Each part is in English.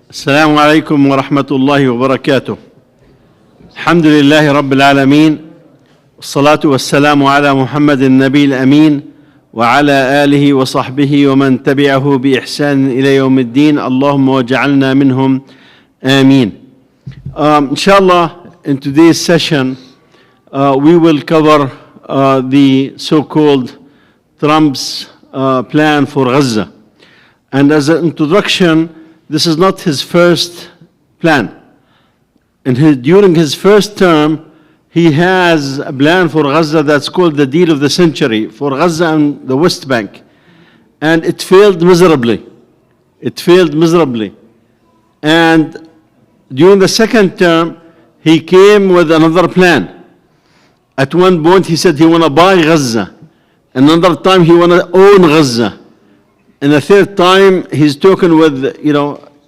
السلام عليكم ورحمة الله وبركاته. الحمد لله رب العالمين، والصلاة والسلام على محمد النبي الأمين وعلى آله وصحبه ومن تبعه بإحسان إلى يوم الدين. اللهم واجعلنا منهم آمين. Inshallah, in today's session, we will cover the so-called Trump's plan for Gaza. And as an introduction, this is not his first plan. During his first term, he has a plan for Gaza that's called the deal of the century for Gaza and the West Bank. And it failed miserably. It failed miserably. And during the second term, he came with another plan. At one point, he said he want to buy Gaza. Another time, he want to own Gaza. And the third time, he's talking with,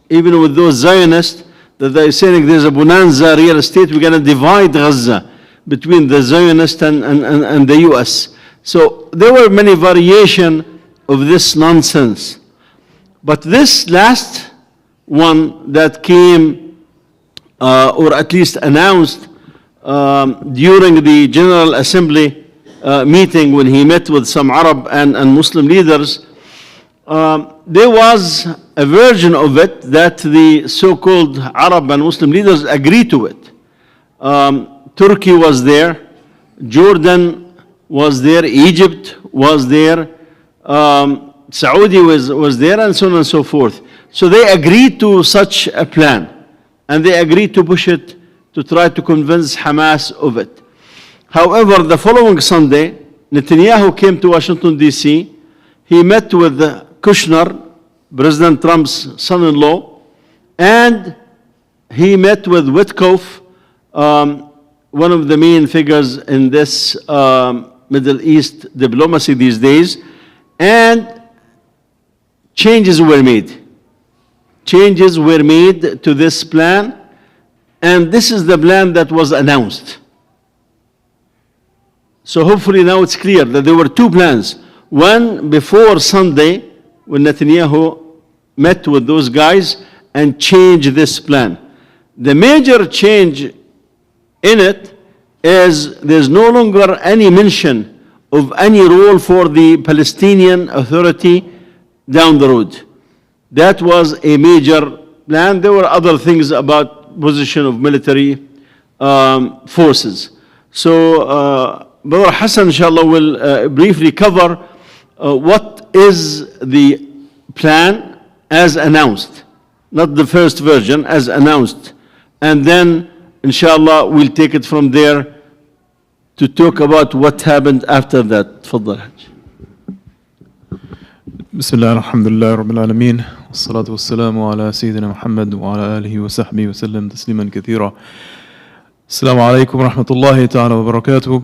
even with those Zionists, that they're saying there's a bonanza real estate, we're going to divide Gaza between the Zionists and the US. So there were many variations of this nonsense. But this last one that came, or at least announced during the General Assembly meeting when he met with some Arab and Muslim leaders, there was a version of it that the so-called Arab and Muslim leaders agreed to it. Turkey was there, Jordan was there, Egypt was there, Saudi was there, and so on and so forth. So they agreed to such a plan, and they agreed to push it to try to convince Hamas of it. However, the following Sunday, Netanyahu came to Washington, D.C. He met with Kushner, President Trump's son-in-law, and he met with Witkoff, one of the main figures in this Middle East diplomacy these days, and changes were made. Changes were made to this plan, and this is the plan that was announced. So hopefully now it's clear that there were two plans. One before Sunday, when Netanyahu met with those guys and changed this plan. The major change in it is there's no longer any mention of any role for the Palestinian Authority down the road. That was a major plan. There were other things about position of military forces. So Brother Hassan, inshallah, will briefly cover what is the plan as announced, not the first version, as announced. And then, inshallah, we'll take it from there to talk about what happened after that. تفضل حاج. بسم الله الحمد لله رب العالمين والصلاة والسلام على سيدنا محمد وعلى آله وصحبه وسلم تسليما كثيرا. السلام عليكم ورحمة الله تعالى وبركاته.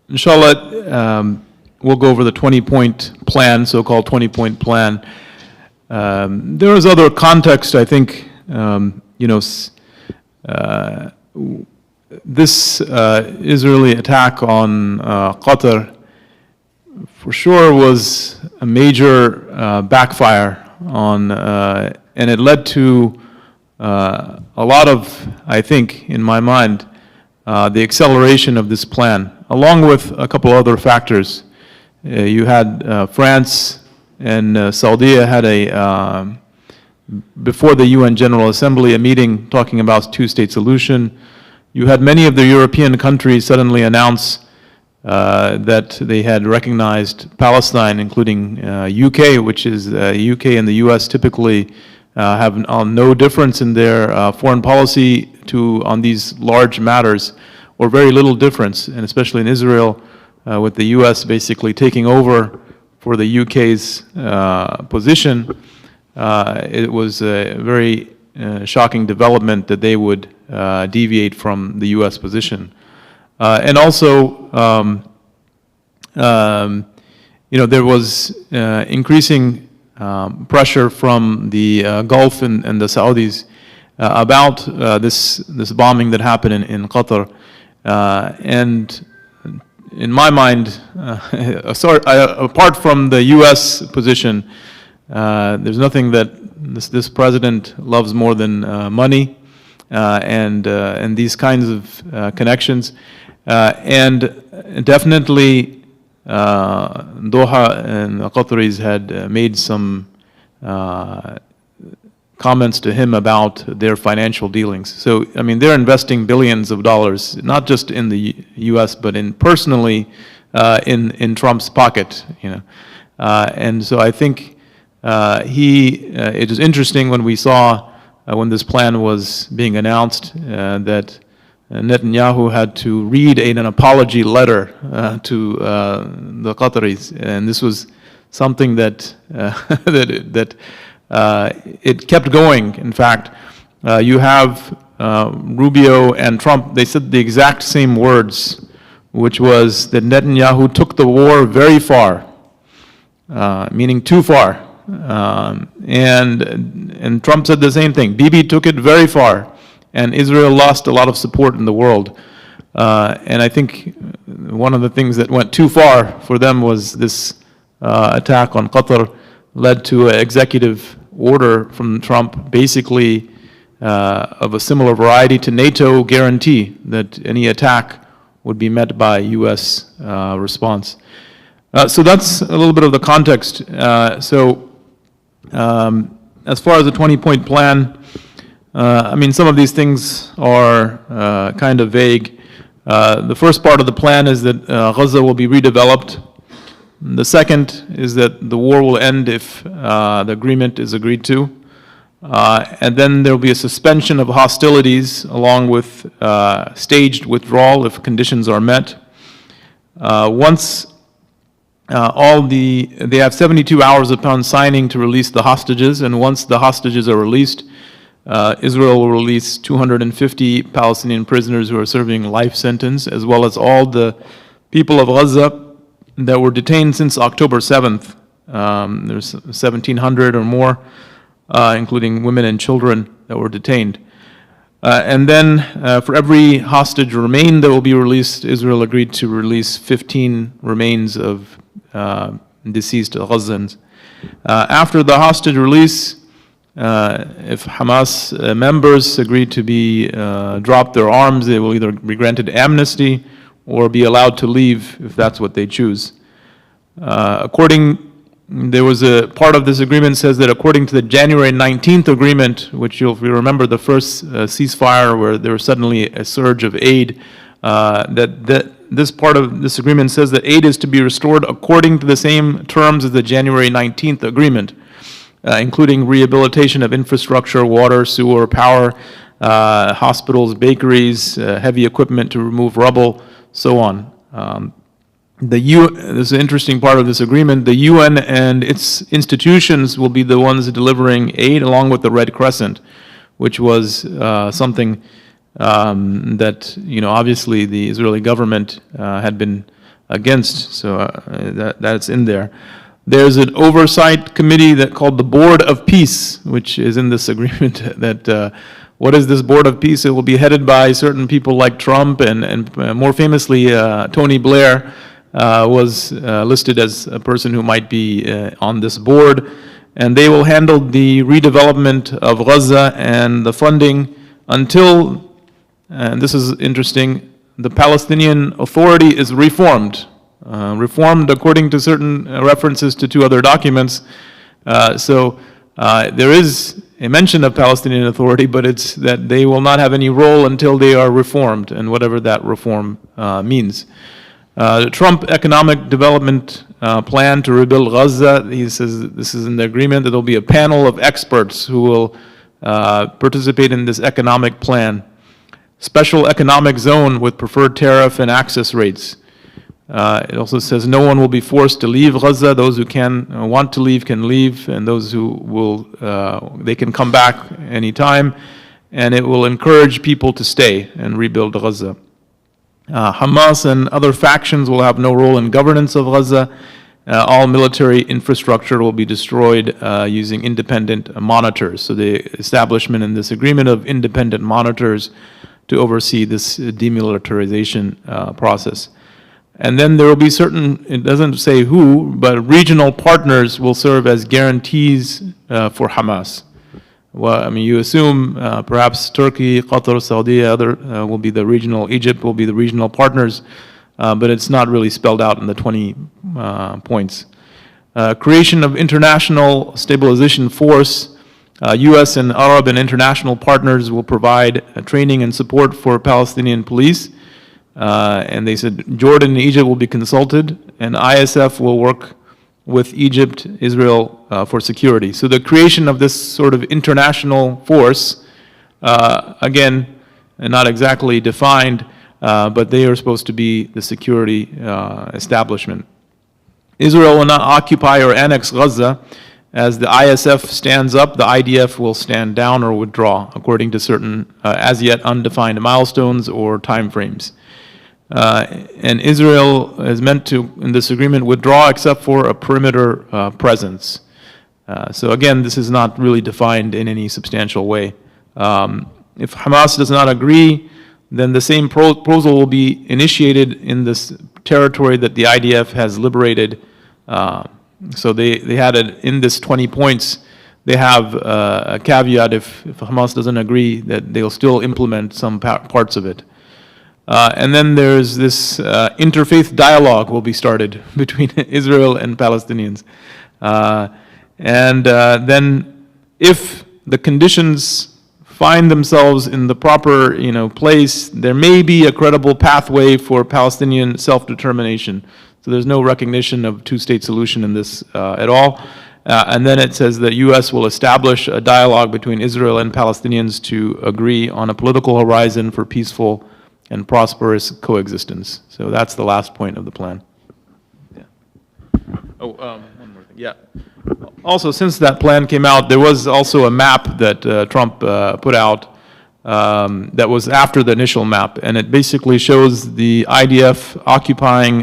Inshallah, we'll go over the 20-point plan, so-called 20-point plan. There is other context, I think, this Israeli attack on Qatar for sure was a major backfire on, and it led to a lot of, I think, in my mind, the acceleration of this plan, along with a couple other factors. You had France and Saudi had before the UN General Assembly, a meeting talking about two-state solution. You had many of the European countries suddenly announce that they had recognized Palestine, including UK, which is UK and the US typically have no difference in their foreign policy on these large matters, or very little difference, and especially in Israel, with the US basically taking over for the UK's position. It was a very shocking development that they would deviate from the US position. And also, there was increasing pressure from the Gulf and the Saudis about this bombing that happened in Qatar. And in my mind, apart from the US position, There's nothing that this president loves more than money and these kinds of connections. And definitely Doha and the Qataris had made some comments to him about their financial dealings. So, I mean, they're investing billions of dollars, not just in the U.S., but in personally in Trump's pocket, you know. And so I think it is interesting when we saw, when this plan was being announced, that Netanyahu had to read an apology letter to the Qataris, and this was something that it kept going. In fact, you have Rubio and Trump, they said the exact same words, which was that Netanyahu took the war very far, meaning too far. And Trump said the same thing. Bibi took it very far, and Israel lost a lot of support in the world. And I think one of the things that went too far for them was this attack on Qatar led to an executive order from Trump, basically of a similar variety to NATO guarantee that any attack would be met by U.S. Response. So that's a little bit of the context. As far as the 20-point plan, I mean, some of these things are kind of vague. The first part of the plan is that Gaza will be redeveloped. The second is that the war will end if the agreement is agreed to. And then there will be a suspension of hostilities along with staged withdrawal if conditions are met. Once they have 72 hours upon signing to release the hostages, and once the hostages are released, Israel will release 250 Palestinian prisoners who are serving life sentence, as well as all the people of Gaza that were detained since October 7th. There's 1,700 or more, including women and children that were detained. And then for every hostage remain that will be released, Israel agreed to release 15 remains of deceased Gazans. After the hostage release, if Hamas members agree to drop their arms, they will either be granted amnesty or be allowed to leave if that's what they choose. There was a part of this agreement says that according to the January 19th agreement, which if you remember the first ceasefire where there was suddenly a surge of aid, this part of this agreement says that aid is to be restored according to the same terms as the January 19th agreement, including rehabilitation of infrastructure, water, sewer, power, hospitals, bakeries, heavy equipment to remove rubble, so on. This is an interesting part of this agreement. The UN and its institutions will be the ones delivering aid along with the Red Crescent, which was something that, obviously the Israeli government had been against, so that's in there. There's an oversight committee called the Board of Peace, which is in this agreement. What is this Board of Peace? It will be headed by certain people like Trump and more famously Tony Blair was listed as a person who might be on this board, and they will handle the redevelopment of Gaza and the funding until, and this is interesting, the Palestinian Authority is reformed. Reformed according to certain references to two other documents. So there is a mention of Palestinian Authority, but it's that they will not have any role until they are reformed, and whatever that reform means. The Trump economic development plan to rebuild Gaza, he says this is in the agreement that there will be a panel of experts who will participate in this economic plan. Special economic zone with preferred tariff and access rates. It also says no one will be forced to leave Gaza. Those who want to leave can leave, and those who will, they can come back anytime. And it will encourage people to stay and rebuild Gaza. Hamas and other factions will have no role in governance of Gaza. All military infrastructure will be destroyed using independent monitors. So the establishment in this agreement of independent monitors to oversee this demilitarization process. And then there will be certain, it doesn't say who, but regional partners will serve as guarantees for Hamas. Well, I mean, you assume perhaps Turkey, Qatar, Saudi, other will be the regional, Egypt will be the regional partners, but it's not really spelled out in the 20 points. Creation of international stabilization force. U.S. and Arab and international partners will provide training and support for Palestinian police. And they said Jordan and Egypt will be consulted, and ISF will work with Egypt, Israel for security. So the creation of this sort of international force, again, not exactly defined, but they are supposed to be the security establishment. Israel will not occupy or annex Gaza. As the ISF stands up, the IDF will stand down or withdraw according to certain as yet undefined milestones or timeframes. And Israel is meant to, in this agreement, withdraw except for a perimeter presence. So again, this is not really defined in any substantial way. If Hamas does not agree, then the same proposal will be initiated in this territory that the IDF has liberated. So they had it in this 20 points, they have a caveat if Hamas doesn't agree that they'll still implement some parts of it. And then there's this interfaith dialogue will be started between Israel and Palestinians. And then if the conditions find themselves in the proper place, there may be a credible pathway for Palestinian self-determination. So there's no recognition of two-state solution in this at all. And then it says that U.S. will establish a dialogue between Israel and Palestinians to agree on a political horizon for peaceful and prosperous coexistence. So that's the last point of the plan. Yeah. Oh, one more thing. Yeah. Also, since that plan came out, there was also a map that Trump put out that was after the initial map, and it basically shows the IDF occupying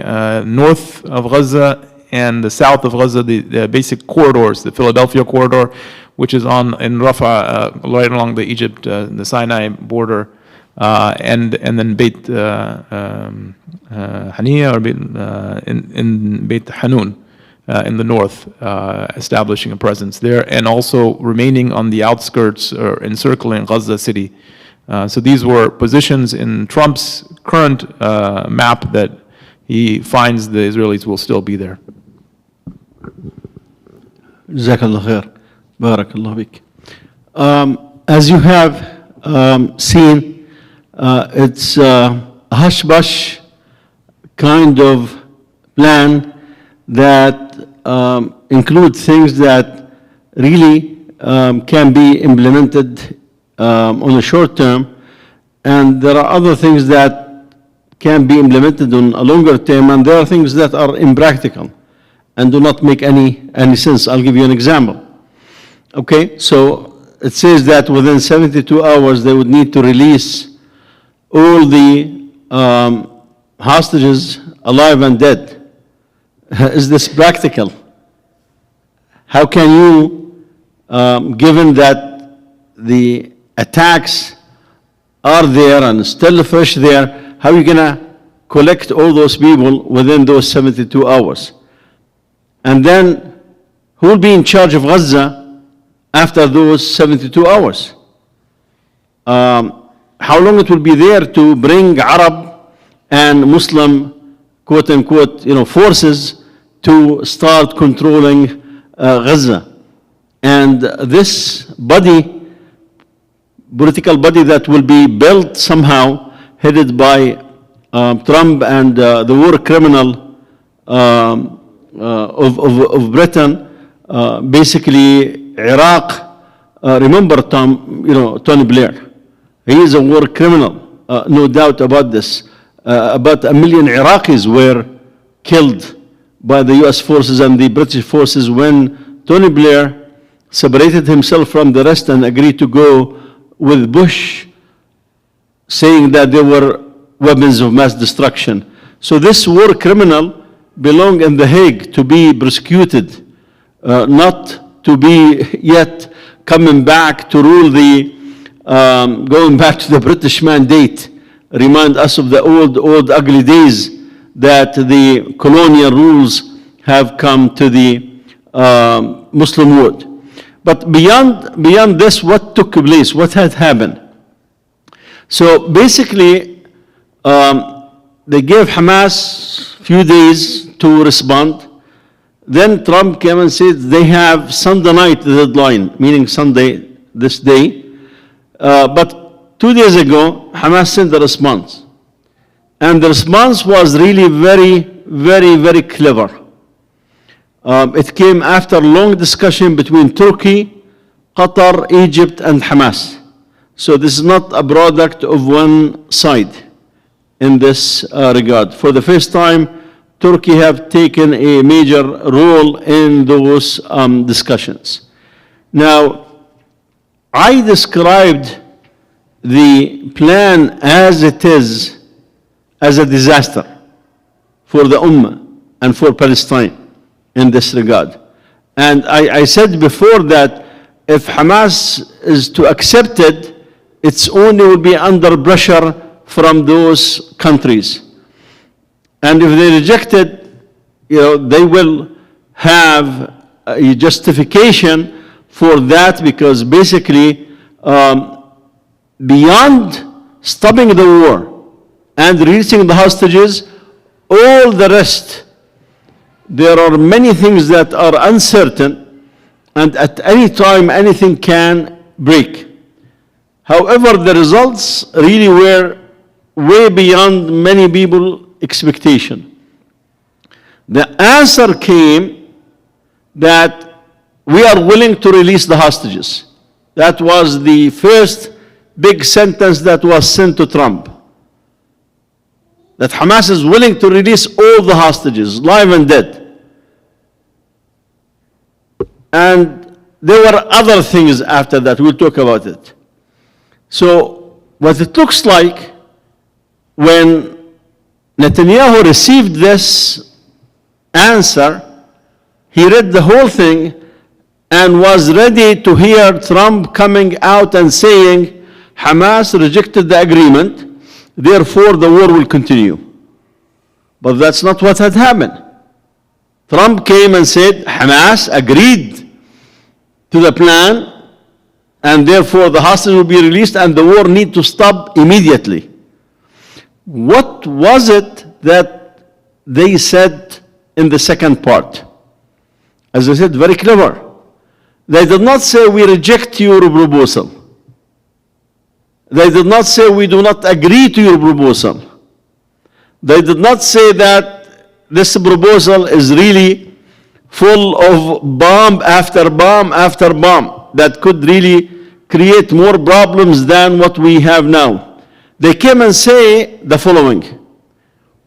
north of Gaza and the south of Gaza, the basic corridors, the Philadelphia corridor, which is in Rafah, right along the Egypt, the Sinai border, and then Beit Haniya or in Beit Hanun in the north, establishing a presence there, and also remaining on the outskirts or encircling Gaza city. So these were positions in Trump's current map that he finds the Israelis will still be there. Jazakallah khair. Barakallah bik. As you have seen, it's a hush-hush kind of plan that includes things that really can be implemented on the short term, and there are other things that can be implemented on a longer term, and there are things that are impractical and do not make any sense. I'll give you an example. Okay, so it says that within 72 hours they would need to release all the hostages, alive and dead. Is this practical? How can you, given that the attacks are there and still fresh there, how are you going to collect all those people within those 72 hours? And then who will be in charge of Gaza after those 72 hours? How long it will be there to bring Arab and Muslim, quote unquote, forces to start controlling Gaza? And this body, political body that will be built somehow, headed by Trump and the war criminal of Britain, basically Iraq. Remember Tony Blair. He is a war criminal, no doubt about this. About 1 million Iraqis were killed by the U.S. forces and the British forces when Tony Blair separated himself from the rest and agreed to go with Bush, saying that they were weapons of mass destruction. So this war criminal belong in The Hague to be prosecuted, not to be yet coming back to rule going back to the British mandate, remind us of the old ugly days that the colonial rules have come to the Muslim world. But beyond this, what took place? What had happened? So basically, they gave Hamas a few days to respond. Then Trump came and said they have Sunday night deadline, meaning Sunday, this day. But 2 days ago, Hamas sent a response. And the response was really very, very, very clever. It came after long discussion between Turkey, Qatar, Egypt, and Hamas. So this is not a product of one side in this regard. For the first time, Turkey have taken a major role in those discussions. Now, I described the plan as it is as a disaster for the Ummah and for Palestine in this regard. And I said before that if Hamas is to accept it, it's only will be under pressure from those countries. And if they reject it, they will have a justification for that, because basically, beyond stopping the war and releasing the hostages, all the rest, there are many things that are uncertain, and at any time anything can break. However, the results really were way beyond many people's expectation. The answer came that we are willing to release the hostages. That was the first big sentence that was sent to Trump. That Hamas is willing to release all the hostages, live and dead. And there were other things after that. We'll talk about it. So what it looks like, when Netanyahu received this answer, he read the whole thing and was ready to hear Trump coming out and saying, Hamas rejected the agreement, therefore the war will continue. But that's not what had happened. Trump came and said, Hamas agreed to the plan, and therefore the hostages will be released and the war need to stop immediately. What was it that they said in the second part? As I said, very clever. They did not say we reject your proposal. They did not say we do not agree to your proposal. They did not say that this proposal is really full of bomb after bomb after bomb that could really create more problems than what we have now. They came and say the following: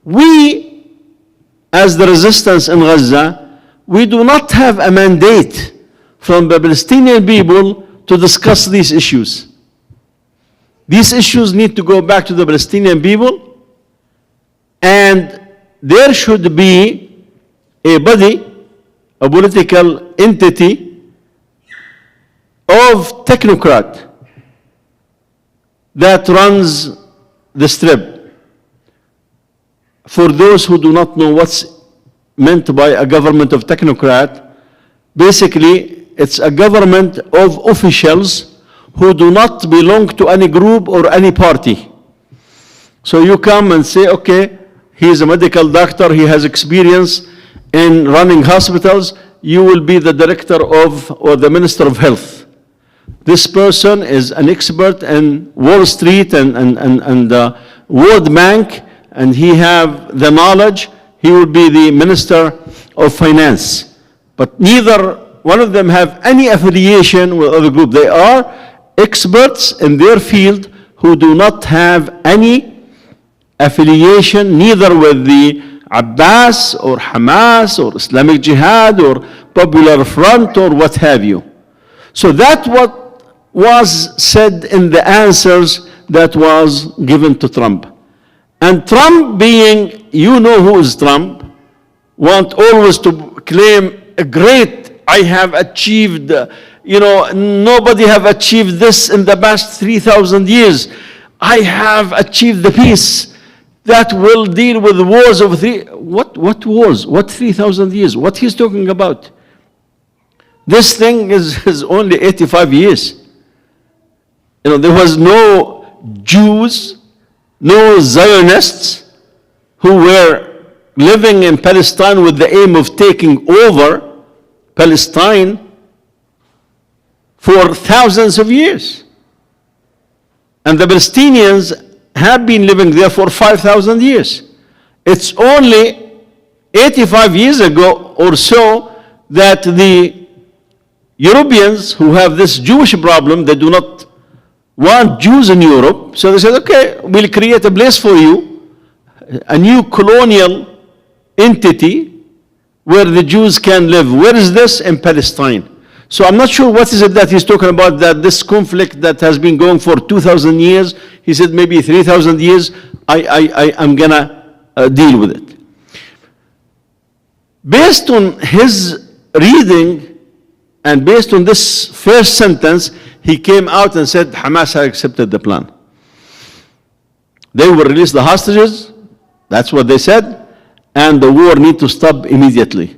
we, as the resistance in Gaza, we do not have a mandate from the Palestinian people to discuss these issues. These issues need to go back to the Palestinian people, and there should be a body, a political entity of technocrat that runs the strip. For those who do not know what's meant by a government of technocrat, basically it's a government of officials who do not belong to any group or any party. So you come and say, okay, he's a medical doctor, he has experience in running hospitals, you will be the director of, or the minister of health. This person is an expert in Wall Street and World Bank, and he have the knowledge, he will be the minister of finance. But neither one of them have any affiliation with other group. They are experts in their field who do not have any affiliation neither with the Abbas or Hamas or Islamic Jihad or Popular Front or what have you. So that what was said in the answers that was given to Trump. And Trump being, you know who is Trump, want always to claim a great, I have achieved, nobody have achieved this in the past 3,000 years. I have achieved the peace. that will deal with wars of what wars? What 3,000 years? What he's talking about? This thing is only 85 years. There was no Jews, no Zionists who were living in Palestine with the aim of taking over Palestine for thousands of years. And the Palestinians have been living there for 5,000 years. It's only 85 years ago or so that the Europeans who have this Jewish problem, they do not want Jews in Europe, so they said, okay, we'll create a place for you, a new colonial entity where the Jews can live. Where is this? In Palestine. So I'm not sure what is it that he's talking about, that this conflict that has been going for 2,000 years, he said maybe 3,000 years, I'm gonna deal with it. Based on his reading and based on this first sentence, he came out and said Hamas had accepted the plan. They will release the hostages, that's what they said, and the war need to stop immediately.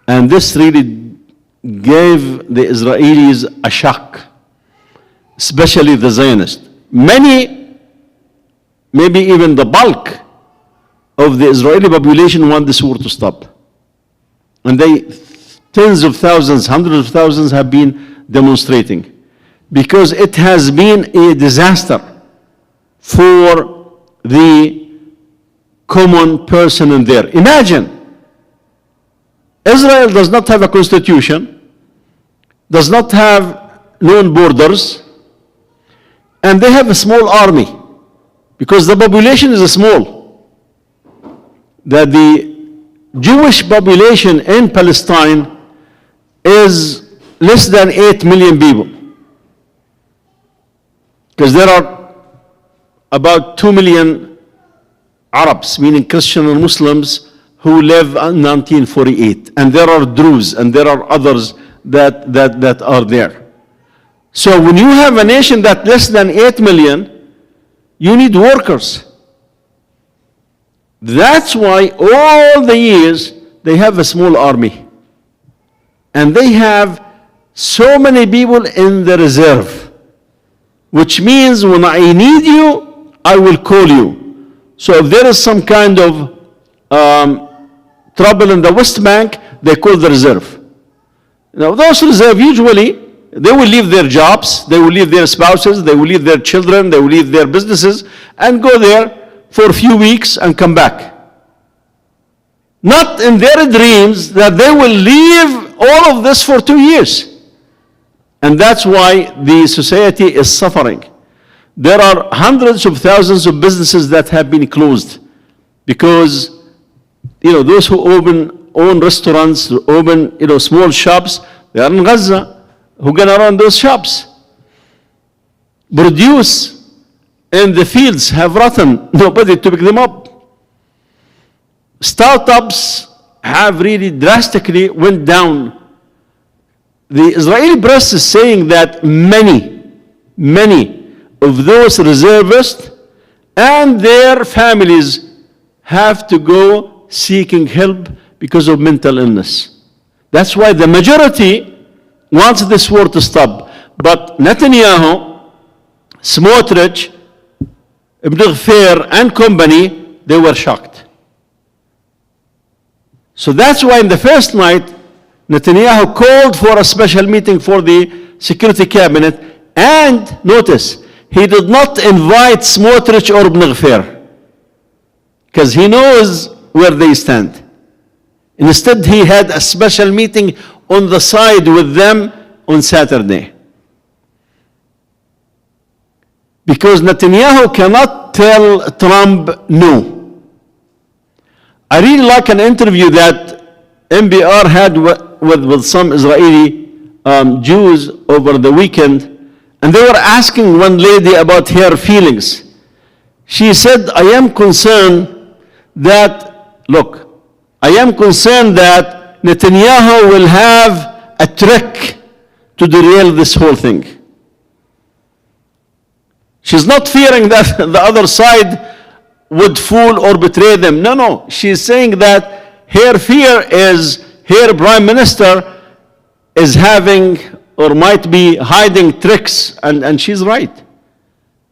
And this really gave the Israelis a shock, especially the Zionists. Many, maybe even the bulk of the Israeli population want this war to stop. And tens of thousands, hundreds of thousands have been demonstrating, because it has been a disaster for the common person in there. Imagine, Israel does not have a constitution, does not have known borders, and they have a small army, because the population is small. That the Jewish population in Palestine is less than 8 million people, because there are about 2 million Arabs, meaning Christian and Muslims, who live in 1948, and there are Druze, and there are others that are there. So when you have a nation that less than 8 million, you need workers. That's why all the years they have a small army. And they have so many people in the reserve, which means when I need you, I will call you. So if there is some kind of trouble in the West Bank, they call the reserve. Now those reserve usually, they will leave their jobs, they will leave their spouses, they will leave their children, they will leave their businesses, and go there for a few weeks and come back. Not in their dreams that they will leave all of this for 2 years. And that's why the society is suffering. There are hundreds of thousands of businesses that have been closed because, those who own restaurants, open, small shops, they are in Gaza, who gonna run those shops? Produce in the fields have rotten, nobody to pick them up. Startups have really drastically went down. The Israeli press is saying that many of those reservists and their families have to go seeking help because of mental illness. That's why the majority wants this war to stop. But Netanyahu, Smotrich, Ibn Gfir, and company, they were shocked. So that's why in the first night, Netanyahu called for a special meeting for the security cabinet, and notice, he did not invite Smotrich or Ibn Gfir, because he knows where they stand. Instead, he had a special meeting on the side with them on Saturday. Because Netanyahu cannot tell Trump no. I really like an interview that NPR had with some Israeli Jews over the weekend, and they were asking one lady about her feelings. She said, I am concerned that Netanyahu will have a trick to derail this whole thing. She's not fearing that the other side would fool or betray them. No, no. She's saying that her fear is her prime minister is having or might be hiding tricks, and she's right.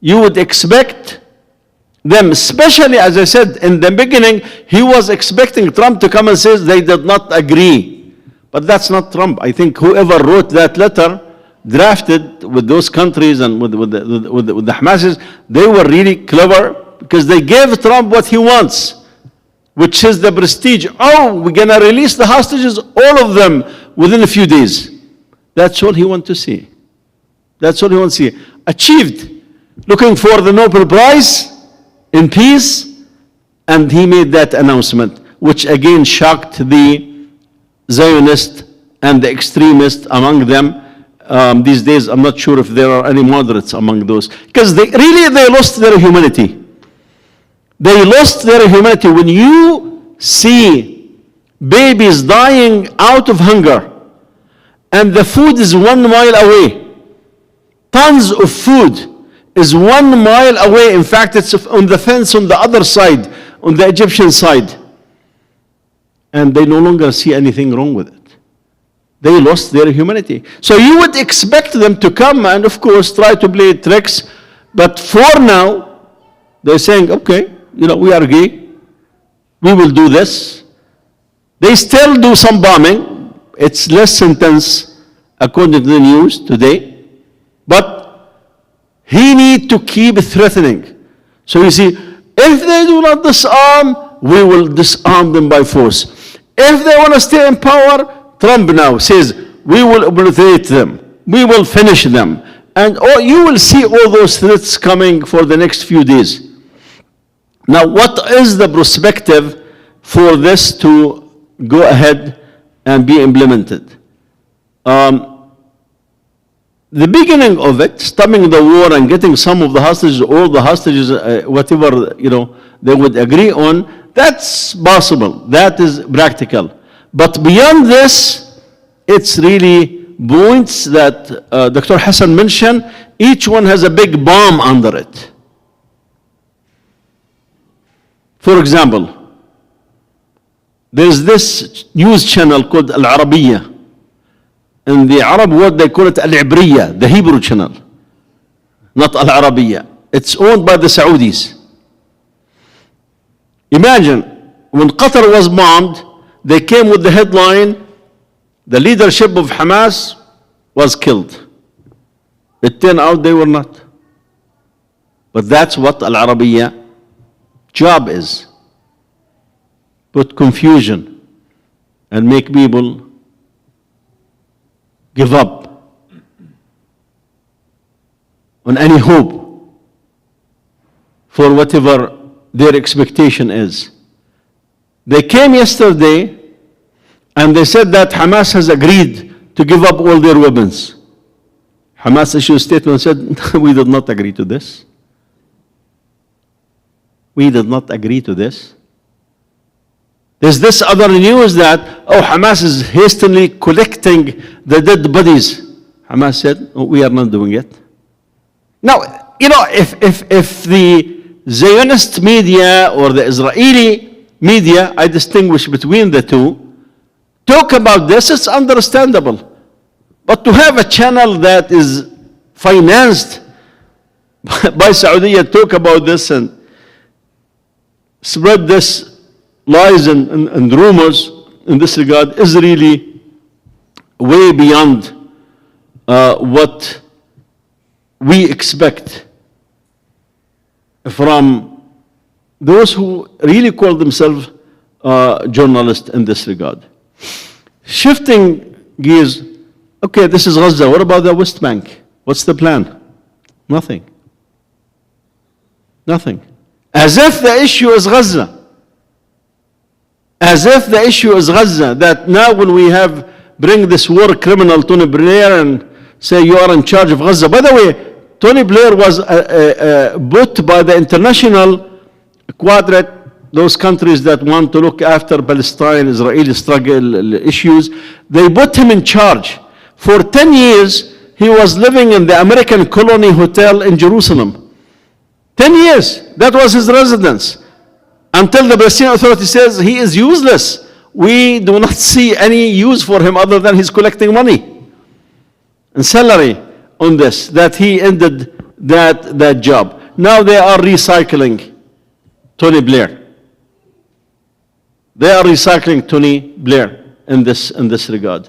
You would expect them, especially as I said in the beginning, he was expecting Trump to come and say they did not agree. But that's not Trump. I think whoever wrote that letter, drafted with those countries and with the Hamasis, they were really clever because they gave Trump what he wants, which is the prestige. Oh, we're going to release the hostages, all of them, within a few days. That's all he wants to see. That's all he wants to see. Achieved. Looking for the Nobel Prize in peace, and he made that announcement, which again shocked the Zionists and the extremists among them. These days, I'm not sure if there are any moderates among those, because they lost their humanity. They lost their humanity. When you see babies dying out of hunger, and the food is 1 mile away, tons of food is 1 mile away. In fact, it's on the fence on the other side, on the Egyptian side. And they no longer see anything wrong with it. They lost their humanity. So you would expect them to come and, of course, try to play tricks. But for now, they're saying, okay, we agree. We will do this. They still do some bombing. It's less intense, according to the news today. But he needs to keep threatening. So you see, if they do not disarm, we will disarm them by force. If they want to stay in power, Trump now says, we will obliterate them. We will finish them. And you will see all those threats coming for the next few days. Now, what is the perspective for this to go ahead and be implemented? The beginning of it, stopping the war and getting some of the hostages, all the hostages, whatever they would agree on, that's possible. That is practical. But beyond this, it's really points that Dr. Hassan mentioned. Each one has a big bomb under it. For example, there's this news channel called Al Arabiya. In the Arab world, they call it Al-Ibriya, the Hebrew channel, not Al-Arabiya. It's owned by the Saudis. Imagine, when Qatar was bombed, they came with the headline, the leadership of Hamas was killed. It turned out they were not. But that's what Al-Arabiya job is. Put confusion and make people give up on any hope for whatever their expectation is. They came yesterday and they said that Hamas has agreed to give up all their weapons. Hamas issued a statement and said, we did not agree to this. We did not agree to this. There's this other news that, Hamas is hastily collecting the dead bodies. Hamas said, we are not doing it. Now, if the Zionist media or the Israeli media, I distinguish between the two, talk about this, it's understandable. But to have a channel that is financed by Saudi talk about this and spread this lies and rumors in this regard is really way beyond what we expect from those who really call themselves journalists in this regard. Shifting gears, okay, this is Gaza. What about the West Bank? What's the plan? Nothing. Nothing. As if the issue is Gaza. As if the issue is Gaza, that now when we bring this war criminal Tony Blair and say you are in charge of Gaza. By the way, Tony Blair was bought by the international quadrant, those countries that want to look after Palestine, Israeli struggle issues. They put him in charge. For 10 years, he was living in the American Colony Hotel in Jerusalem. 10 years, that was his residence. until the Palestinian Authority says he is useless. We do not see any use for him other than he's collecting money and salary on this, that he ended that job. Now they are recycling Tony Blair. They are recycling Tony Blair in this regard.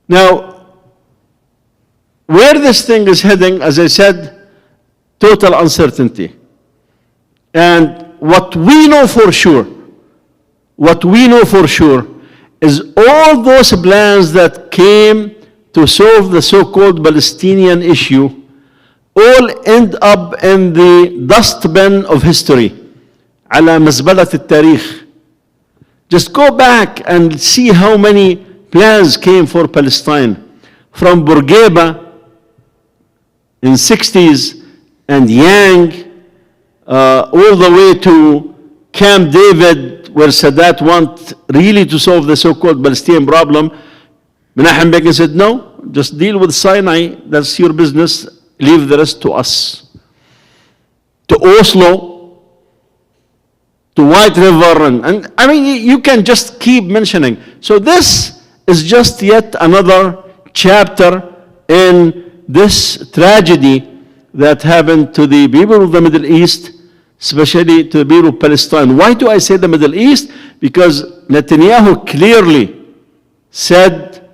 Now, where this thing is heading, as I said, total uncertainty. And what we know for sure is all those plans that came to solve the so-called Palestinian issue all end up in the dustbin of history. على مزبلة التاريخ. Just go back and see how many plans came for Palestine. From Bourguiba in 60s and Yang, all the way to Camp David, where Sadat wanted really to solve the so-called Palestinian problem. Menachem Begin said, no, just deal with Sinai, that's your business, leave the rest to us. To Oslo, to White River, and I mean, you can just keep mentioning. So this is just yet another chapter in this tragedy that happened to the people of the Middle East, especially to the people of Palestine. Why do I say the Middle East? Because Netanyahu clearly said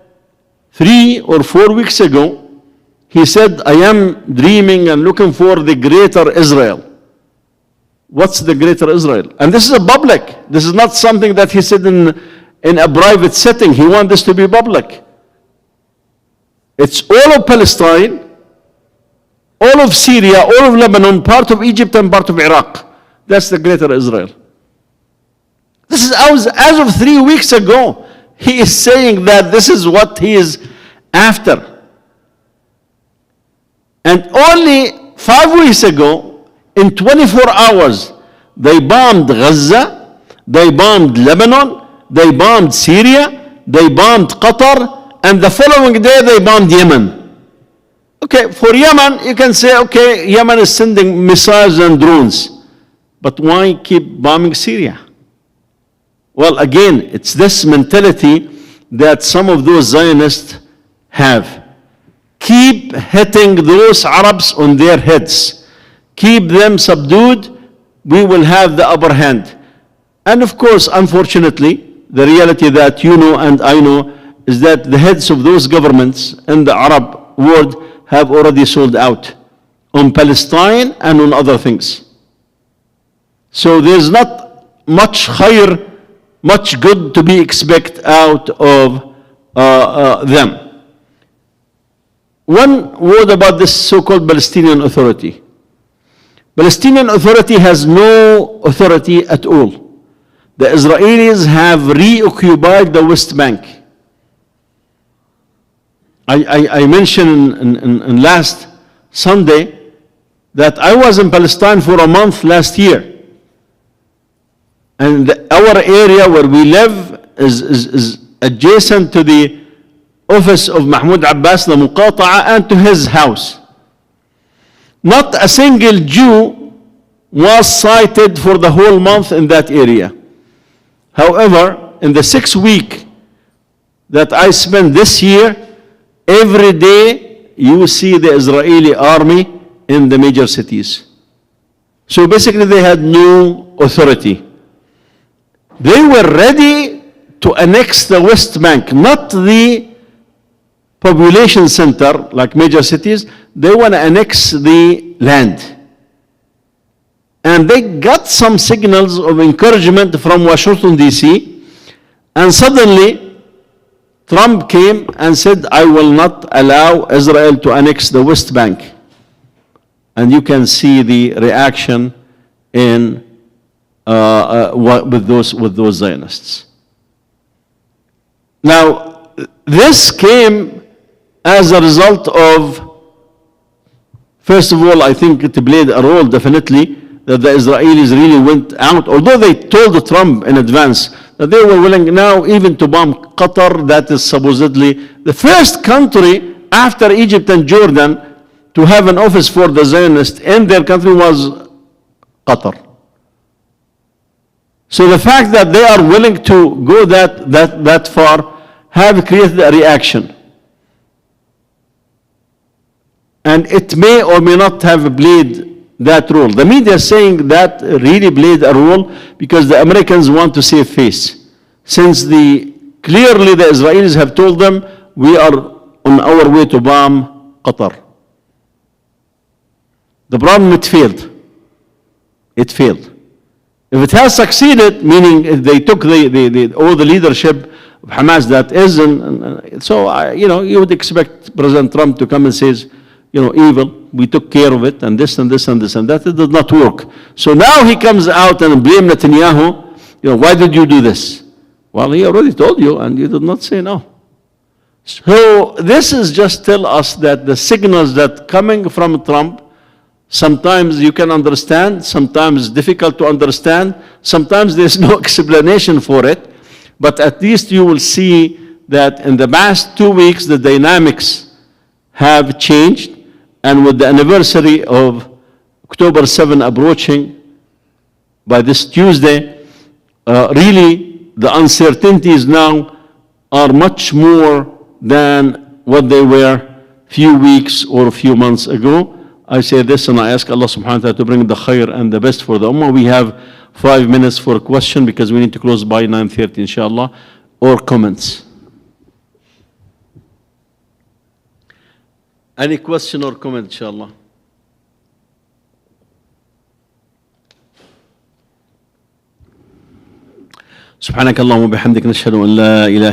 3 or 4 weeks ago, he said, I am dreaming and looking for the greater Israel. What's the greater Israel? And this is a public. This is not something that he said in a private setting. He wants this to be public. It's all of Palestine, all of Syria, all of Lebanon, part of Egypt and part of Iraq. That's the greater Israel. This is as of 3 weeks ago. He is saying that this is what he is after. And only 5 weeks ago, in 24 hours, they bombed Gaza, they bombed Lebanon, they bombed Syria, they bombed Qatar, and the following day they bombed Yemen. Okay, for Yemen, you can say, okay, Yemen is sending missiles and drones. But why keep bombing Syria? Well, again, it's this mentality that some of those Zionists have. Keep hitting those Arabs on their heads. Keep them subdued, we will have the upper hand. And of course, unfortunately, the reality that you know and I know is that the heads of those governments in the Arab world have already sold out on Palestine and on other things. So there's not much khair, much good to be expected out of them. One word about this so-called Palestinian Authority. Palestinian Authority has no authority at all. The Israelis have reoccupied the West Bank. I mentioned in last Sunday that I was in Palestine for a month last year. And our area where we live is adjacent to the office of Mahmoud Abbas, the Muqata'a, and to his house. Not a single Jew was sighted for the whole month in that area. However, in the 6 weeks that I spent this year, every day you see the Israeli army in the major cities. So basically they had no authority. They were ready to annex the West Bank, not the population center like major cities. They want to annex the land. And they got some signals of encouragement from Washington, D.C. And suddenly, Trump came and said, I will not allow Israel to annex the West Bank. And you can see the reaction in with those Zionists. Now, this came as a result of, first of all, I think it played a role definitely that the Israelis really went out, although they told Trump in advance that they were willing now even to bomb Qatar, that is supposedly the first country after Egypt and Jordan to have an office for the Zionists in their country was Qatar. So the fact that they are willing to go that far have created a reaction. And it may or may not have played that role. The media is saying that really played a role because the Americans want to save face. Since clearly the Israelis have told them, we are on our way to bomb Qatar. The problem, it failed. It failed. If it has succeeded, meaning if they took all the leadership of Hamas that is, you would expect President Trump to come and say, evil, we took care of it, and this and this and this and that. It did not work. So now he comes out and blame Netanyahu. Why did you do this? Well, he already told you, and you did not say no. So this is just tell us that the signals that coming from Trump, sometimes you can understand, sometimes difficult to understand, sometimes there's no explanation for it, but at least you will see that in the past 2 weeks the dynamics have changed, and with the anniversary of October 7 approaching by this Tuesday, really the uncertainties now are much more than what they were few weeks or a few months ago. I say this and I ask Allah subhanahu wa ta'ala to bring the khair and the best for the ummah. We have 5 minutes for a question because we need to close by 9:30 inshallah, or comments. Any question or comment inshallah? سبحانك اللهم وبحمدك نشهد أن لا إله